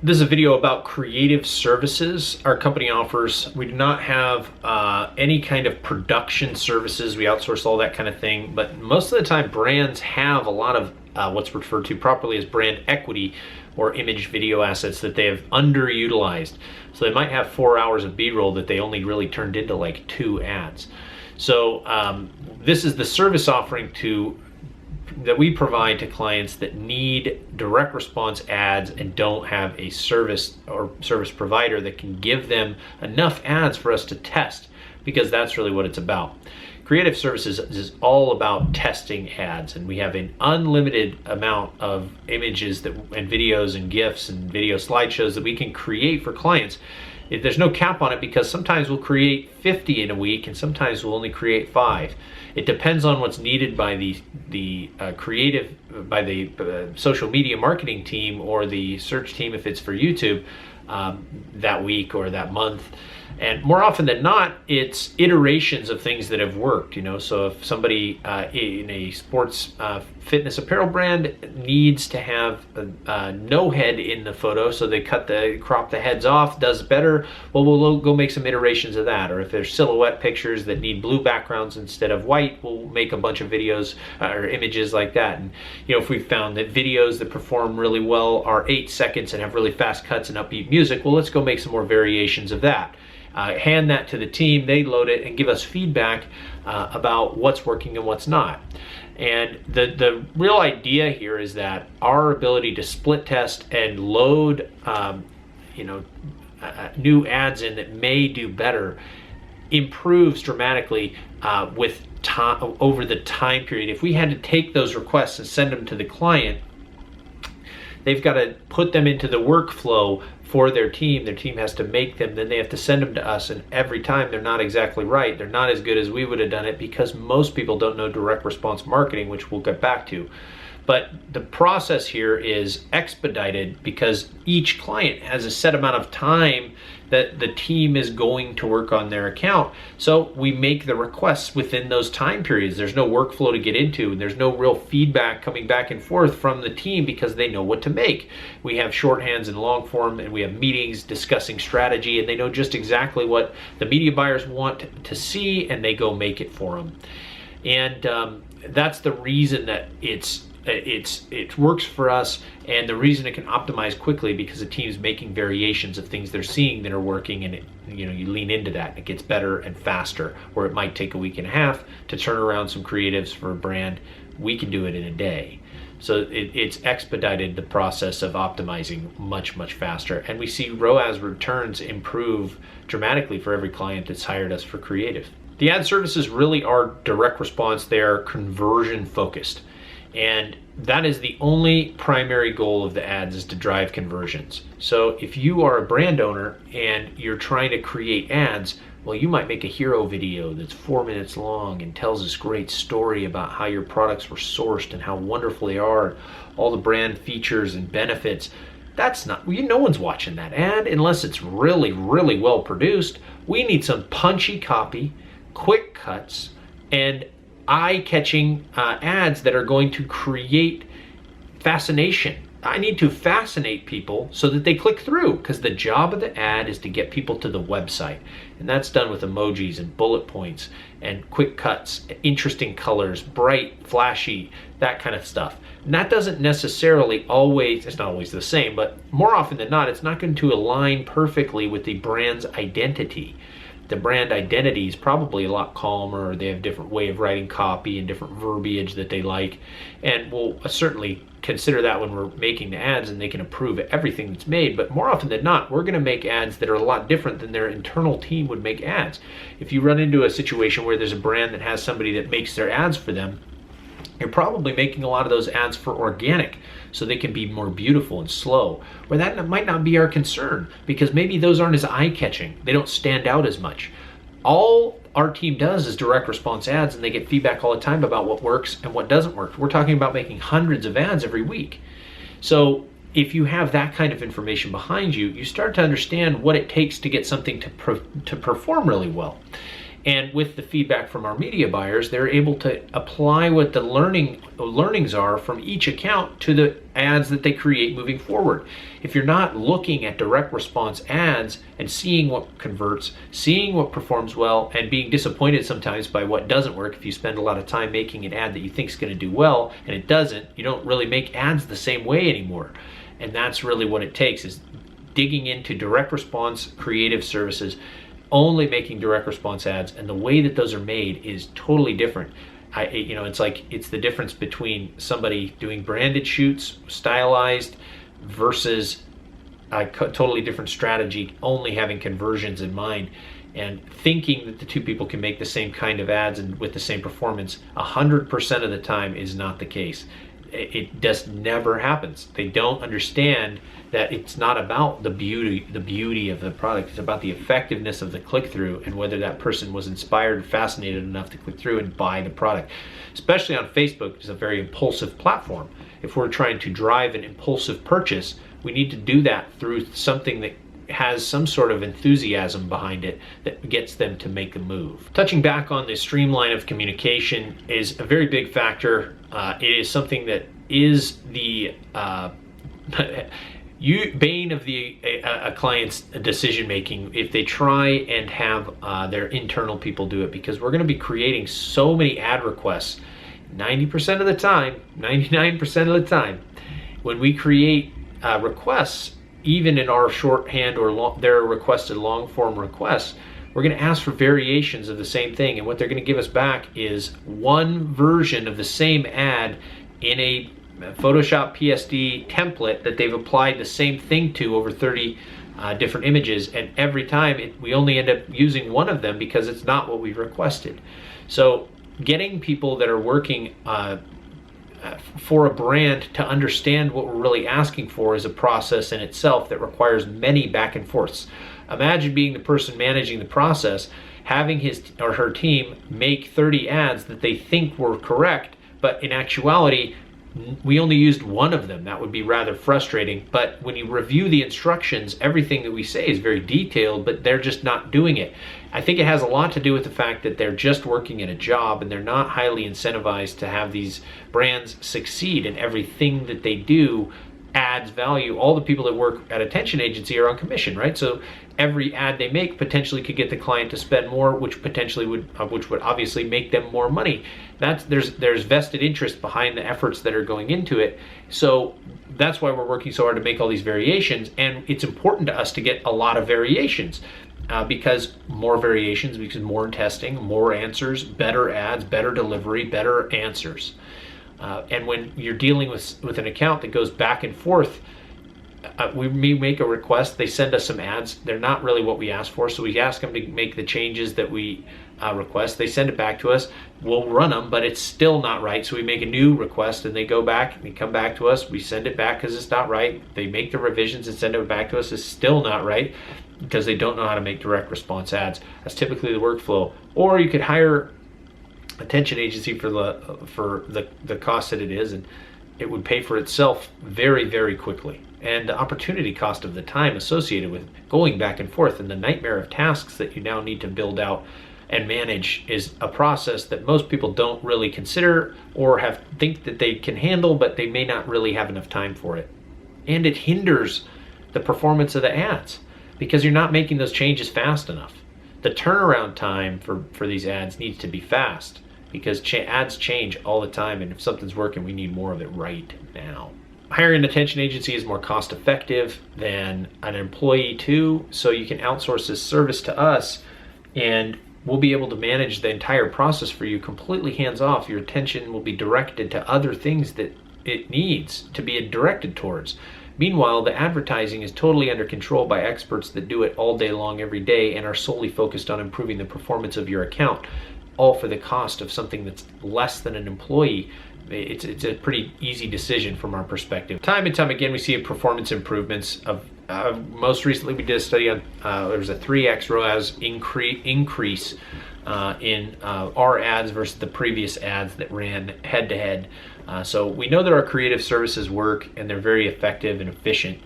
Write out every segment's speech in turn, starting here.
This is a video about creative services our company offers. We do not have any kind of production services. We outsource all that kind of thing, but most of the time brands have a lot of what's referred to properly as brand equity or image video assets that they have underutilized. So they might have 4 hours of B-roll that they only really turned into like 2 ads. So this is the service offering that we provide to clients that need direct response ads and don't have a service or service provider that can give them enough ads for us to test, because that's really what it's about. Creative services is all about testing ads, and we have an unlimited amount of images and videos and GIFs and video slideshows that we can create for clients. There's no cap on it, because sometimes we'll create 50 in a week and sometimes we'll only create 5. It depends on what's needed by the social media marketing team or the search team if it's for YouTube that week or that month. And more often than not, it's iterations of things that have worked, so if somebody in a sports fitness apparel brand needs to have no head in the photo, so they crop the heads off, does better, well, we'll go make some iterations of that. Or if there's silhouette pictures that need blue backgrounds instead of white, we'll make a bunch of videos or images like that. And if we found that videos that perform really well are 8 seconds and have really fast cuts and upbeat music, well, let's go make some more variations of that. Hand that to the team, they load it and give us feedback about what's working and what's not. And the real idea here is that our ability to split test and load new ads in that may do better improves dramatically with time over the time period. If we had to take those requests and send them to the client, they've got to put them into the workflow for their team. Their team has to make them, then they have to send them to us, and every time they're not exactly right. They're not as good as we would have done it, because most people don't know direct response marketing, which we'll get back to. But the process here is expedited because each client has a set amount of time that the team is going to work on their account. So we make the requests within those time periods. There's no workflow to get into, and there's no real feedback coming back and forth from the team because they know what to make. We have shorthands and long form, and we have meetings discussing strategy, and they know just exactly what the media buyers want to see, and they go make it for them. And that's the reason that it works for us, and the reason it can optimize quickly, because the team's making variations of things they're seeing that are working, and you lean into that and it gets better and faster. Where it might take a week and a half to turn around some creatives for a brand, we can do it in a day. So it's expedited the process of optimizing much faster, and we see ROAS returns improve dramatically for every client that's hired us for creative. The ad services really are direct response. They are conversion focused. And that is the only primary goal of the ads, is to drive conversions. So if you are a brand owner and you're trying to create ads, well, you might make a hero video that's 4 minutes long and tells this great story about how your products were sourced and how wonderful they are, all the brand features and benefits. That's not, no one's watching that ad unless it's really well produced. We need some punchy copy, quick cuts, and eye-catching ads that are going to create fascination. I need to fascinate people so that they click through, because the job of the ad is to get people to the website, and that's done with emojis and bullet points and quick cuts, interesting colors, bright, flashy, that kind of stuff. And that doesn't necessarily always, it's not always the same, but more often than not, it's not going to align perfectly with the brand's identity. The brand identity is probably a lot calmer, or they have a different way of writing copy and different verbiage that they like. And we'll certainly consider that when we're making the ads, and they can approve everything that's made. But more often than not, we're going to make ads that are a lot different than their internal team would make ads. If you run into a situation where there's a brand that has somebody that makes their ads for them, you're probably making a lot of those ads for organic, so they can be more beautiful and slow. Where that might not be our concern, because maybe those aren't as eye-catching. They don't stand out as much. All our team does is direct response ads, and they get feedback all the time about what works and what doesn't work. We're talking about making hundreds of ads every week. So if you have that kind of information behind you, you start to understand what it takes to get something to perform really well. And with the feedback from our media buyers, they're able to apply what the learnings are from each account to the ads that they create moving forward. If you're not looking at direct response ads and seeing what converts, seeing what performs well, and being disappointed sometimes by what doesn't work, if you spend a lot of time making an ad that you think is going to do well and it doesn't, you don't really make ads the same way anymore. And that's really what it takes, is digging into direct response creative services, only making direct response ads, and the way that those are made is totally different. It's the difference between somebody doing branded shoots, stylized, versus a totally different strategy, only having conversions in mind, and thinking that the two people can make the same kind of ads and with the same performance 100% of the time is not the case. It just never happens. They don't understand that it's not about the beauty of the product. It's about the effectiveness of the click-through and whether that person was inspired and fascinated enough to click through and buy the product. Especially on Facebook, which is a very impulsive platform. If we're trying to drive an impulsive purchase, we need to do that through something that has some sort of enthusiasm behind it that gets them to make a move. Touching back on the streamline of communication is a very big factor. It is something that is the bane of a client's decision making if they try and have their internal people do it, because we're going to be creating so many ad requests 90% of the time, 99% of the time. When we create requests, even in our shorthand or their requested long form requests, we're going to ask for variations of the same thing, and what they're going to give us back is one version of the same ad in a Photoshop PSD template that they've applied the same thing to over 30 different images, and every time we only end up using one of them because it's not what we've requested. So getting people that are working for a brand to understand what we're really asking for is a process in itself that requires many back and forths. Imagine being the person managing the process, having his or her team make 30 ads that they think were correct, but in actuality, we only used one of them. That would be rather frustrating. But when you review the instructions, everything that we say is very detailed, but they're just not doing it. I think it has a lot to do with the fact that they're just working in a job and they're not highly incentivized to have these brands succeed, and everything that they do adds value. All the people that work at attention agency are on commission, right? So every ad they make potentially could get the client to spend more, which would obviously make them more money. There's vested interest behind the efforts that are going into it. So that's why we're working so hard to make all these variations, and it's important to us to get a lot of variations. Because more variations, because more testing, more answers, better ads, better delivery, better answers. And when you're dealing with an account that goes back and forth, we make a request, they send us some ads, they're not really what we asked for, so we ask them to make the changes that we request, they send it back to us, we'll run them, but it's still not right, so we make a new request and they go back, they come back to us, we send it back because it's not right, they make the revisions and send it back to us, it's still not right, because they don't know how to make direct response ads. That's typically the workflow. Or you could hire attention agency for the cost that it is, and it would pay for itself very, very quickly. And the opportunity cost of the time associated with going back and forth and the nightmare of tasks that you now need to build out and manage is a process that most people don't really consider or think that they can handle, but they may not really have enough time for it. And it hinders the performance of the ads because you're not making those changes fast enough. The turnaround time for these ads needs to be fast because ads change all the time, and if something's working, we need more of it right now. Hiring an attention agency is more cost effective than an employee too, so you can outsource this service to us and we'll be able to manage the entire process for you completely hands off. Your attention will be directed to other things that it needs to be directed towards. Meanwhile, the advertising is totally under control by experts that do it all day long every day and are solely focused on improving the performance of your account, all for the cost of something that's less than an employee. It's a pretty easy decision from our perspective. Time and time again, we see performance improvements. Most recently, we did a study on there was a 3x ROAS increase in our ads versus the previous ads that ran head to head. So we know that our creative services work and they're very effective and efficient.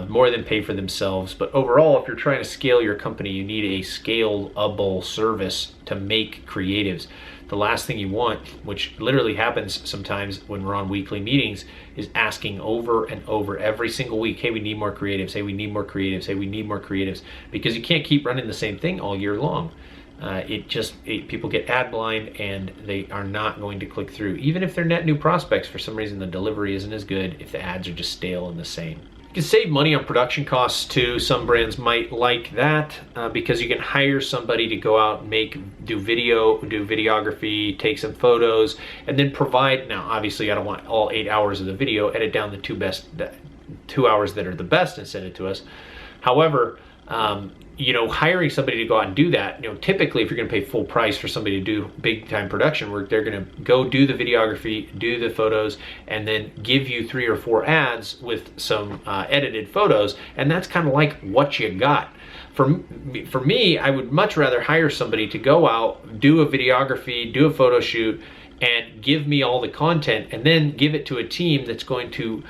more than pay for themselves. But overall, if you're trying to scale your company, you need a scalable service to make creatives. The last thing you want, which literally happens sometimes when we're on weekly meetings, is asking over and over every single week, hey, we need more creatives, hey, we need more creatives, hey, we need more creatives, because you can't keep running the same thing all year long. People get ad blind and they are not going to click through. Even if they're net new prospects, for some reason the delivery isn't as good if the ads are just stale and the same. You can save money on production costs too. Some brands might like that because you can hire somebody to go out and do videography, take some photos, and then provide. Now, obviously, I don't want all 8 hours of the video. Edit down the 2 hours that are the best and send it to us. However, hiring somebody to go out and do that, typically if you're going to pay full price for somebody to do big time production work, they're going to go do the videography, do the photos, and then give you 3 or 4 ads with some edited photos. And that's kind of like what you got. For me, I would much rather hire somebody to go out, do a videography, do a photo shoot, and give me all the content, and then give it to a team that's going to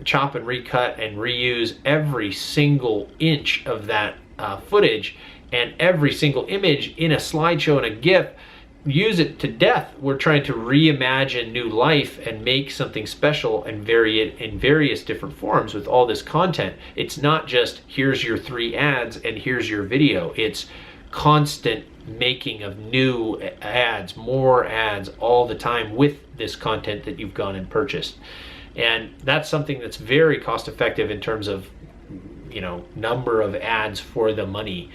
chop and recut and reuse every single inch of that footage and every single image in a slideshow and a GIF, use it to death. We're trying to reimagine new life and make something special and vary it in various different forms with all this content. It's not just here's your 3 ads and here's your video. It's constant making of new ads, more ads all the time with this content that you've gone and purchased. And that's something that's very cost effective in terms of, number of ads for the money.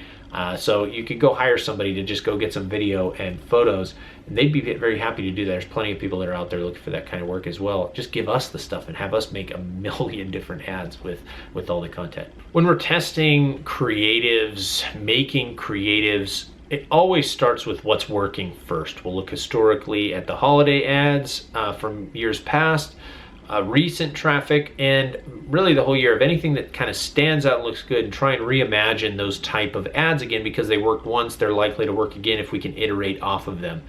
So you could go hire somebody to just go get some video and photos, and they'd be very happy to do that. There's plenty of people that are out there looking for that kind of work as well. Just give us the stuff and have us make 1 million different ads with all the content. When we're testing creatives, making creatives, it always starts with what's working first. We'll look historically at the holiday ads from years past, recent traffic, and really the whole year of anything that kind of stands out and looks good, and try and reimagine those type of ads again, because they worked once, they're likely to work again if we can iterate off of them.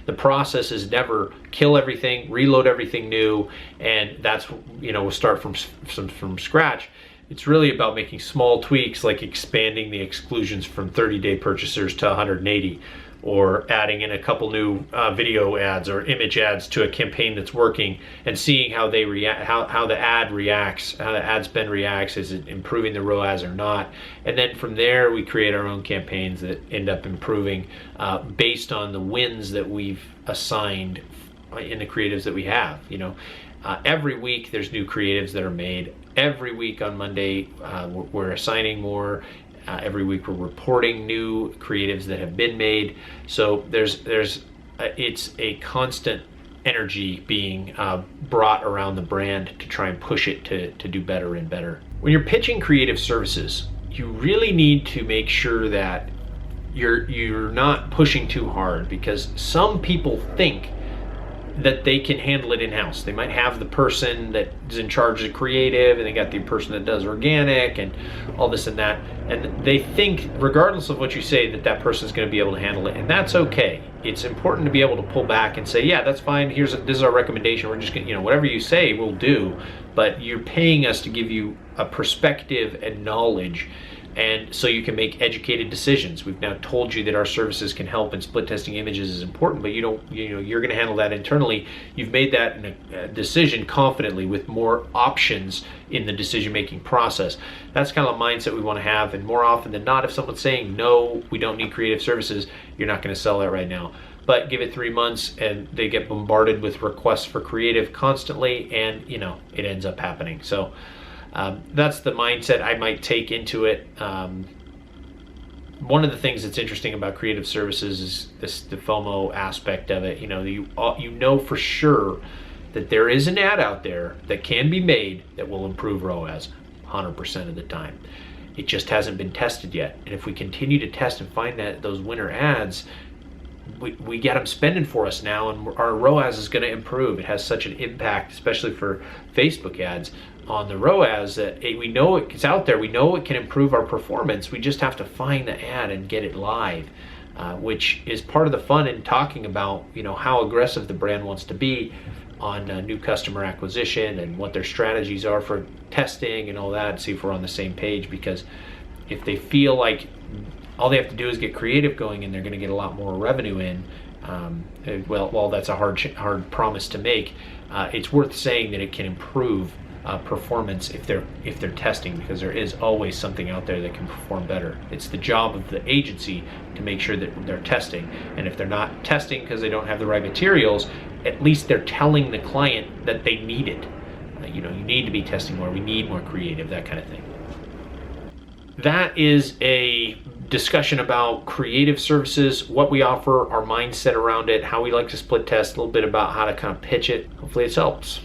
The process is never kill everything, reload everything new, and that's, we'll start from scratch. It's really about making small tweaks, like expanding the exclusions from 30-day purchasers to 180, or adding in a couple new video ads or image ads to a campaign that's working, and seeing how they react, how the ad reacts, how the ad spend reacts. Is it improving the ROAS or not? And then from there, we create our own campaigns that end up improving based on the wins that we've assigned in the creatives that we have. Every week there's new creatives that are made. Every week on Monday, we're assigning more. Every week we're reporting new creatives that have been made. So it's a constant energy being brought around the brand to try and push it to do better and better. When you're pitching creative services, you really need to make sure that you're not pushing too hard, because some people think that they can handle it in-house. They might have the person that is in charge of creative, and they got the person that does organic and all this and that, and they think, regardless of what you say, that person is going to be able to handle it, and that's okay. It's important to be able to pull back and say, yeah, that's fine, this is our recommendation, we're just gonna, whatever you say we'll do, but you're paying us to give you a perspective and knowledge, and so you can make educated decisions. We've now told you that our services can help, and split testing images is important, but you're going to handle that internally. You've made that decision confidently with more options in the decision-making process. That's kind of a mindset we want to have, and more often than not, if someone's saying, no, we don't need creative services, you're not going to sell that right now. But give it 3 months and they get bombarded with requests for creative constantly, and it ends up happening. So that's the mindset I might take into it. One of the things that's interesting about creative services is the FOMO aspect of it. You know for sure that there is an ad out there that can be made that will improve ROAS 100% of the time. It just hasn't been tested yet. And if we continue to test and find those winner ads, we get them spending for us now, and our ROAS is going to improve. It has such an impact, especially for Facebook ads, on the ROAS, that we know it's out there. We know it can improve our performance. We just have to find the ad and get it live, which is part of the fun in talking about how aggressive the brand wants to be new customer acquisition and what their strategies are for testing and all that, see if we're on the same page. Because if they feel like all they have to do is get creative going and they're going to get a lot more revenue in, well, that's a hard promise to make. It's worth saying that it can improve performance if they're testing, because there is always something out there that can perform better. It's the job of the agency to make sure that they're testing, and if they're not testing because they don't have the right materials, at least they're telling the client that they need it. You need to be testing more, we need more creative, that kind of thing. That is a discussion about creative services, what we offer, our mindset around it, how we like to split test, a little bit about how to kind of pitch it. Hopefully it helps.